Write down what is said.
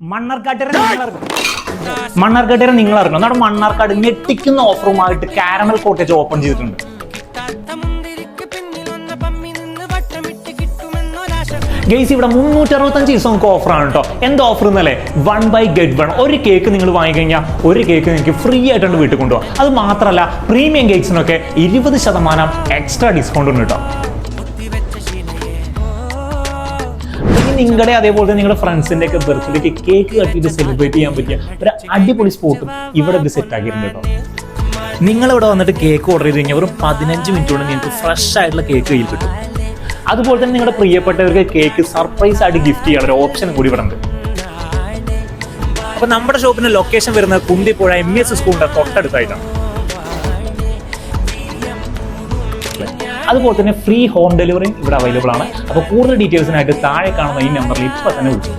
മണ്ണാർക്കാട്ടുകാരെ നിങ്ങൾ അറിഞ്ഞോ? നമ്മുടെ മണ്ണാർക്കാട് ഞെട്ടിക്കുന്ന ഓഫറുമായിട്ട് കാരമൽ കോട്ടേജ് ഓപ്പൺ ചെയ്തിട്ടുണ്ട്. ഗൈസ്, ഇവിടെ 365 ദിവസം നമുക്ക് ഓഫറാണ് കേട്ടോ. എന്ത് ഓഫർ എന്നല്ലേ? 1 by get 1. ഒരു കേക്ക് നിങ്ങൾ വാങ്ങിക്കഴിഞ്ഞാൽ ഒരു കേക്ക് നിങ്ങൾക്ക് ഫ്രീ ആയിട്ടുണ്ട് വീട്ടിൽ കൊണ്ടുപോകാം. അത് മാത്രമല്ല, പ്രീമിയം കേക്ക്സിനൊക്കെ 20% എക്സ്ട്രാ ഡിസ്കൗണ്ട് ഉണ്ട് കേട്ടോ. നിങ്ങളുടെ അതേപോലെ തന്നെ നിങ്ങളുടെ ഫ്രണ്ട്സിന്റെ ഒക്കെ ബർത്ത്ഡേക്ക് കേക്ക് കട്ടിയിട്ട് സെലിബ്രേറ്റ് ചെയ്യാൻ പറ്റിയ ഒരു അടിപൊളി സ്പോട്ടും ഇവിടെ ഇത് സെറ്റ് ആക്കിയിട്ടുണ്ട് കേട്ടോ. നിങ്ങളിവിടെ വന്നിട്ട് കേക്ക് ഓർഡർ ചെയ്ത് കഴിഞ്ഞാൽ ഒരു 15 മിനിറ്റ് കൊണ്ട് നിങ്ങൾക്ക് ഫ്രഷ് ആയിട്ടുള്ള കേക്ക് കയ്യിൽ കിട്ടും. അതുപോലെ തന്നെ നിങ്ങളുടെ പ്രിയപ്പെട്ടവർക്ക് കേക്ക് സർപ്രൈസ് ആയിട്ട് ഗിഫ്റ്റ് ചെയ്യാൻ ഒരു ഓപ്ഷനും കൂടി ഇവിടെ ഉണ്ട്. അപ്പൊ നമ്മുടെ ഷോപ്പിന്റെ ലൊക്കേഷൻ വരുന്നത് കുന്തിപ്പുഴ MES സ്കൂളിന്റെ തൊട്ടടുത്തായിട്ടാണ്. അതുപോലെ തന്നെ ഫ്രീ ഹോം ഡെലിവറിയും ഇവിടെ അവൈലബിൾ ആണ്. അപ്പോൾ കൂടുതൽ ഡീറ്റെയിൽസിനായിട്ട് താഴെ കാണുന്ന ഈ നമ്പറിൽ ഇപ്പോൾ തന്നെ വിളിച്ചു.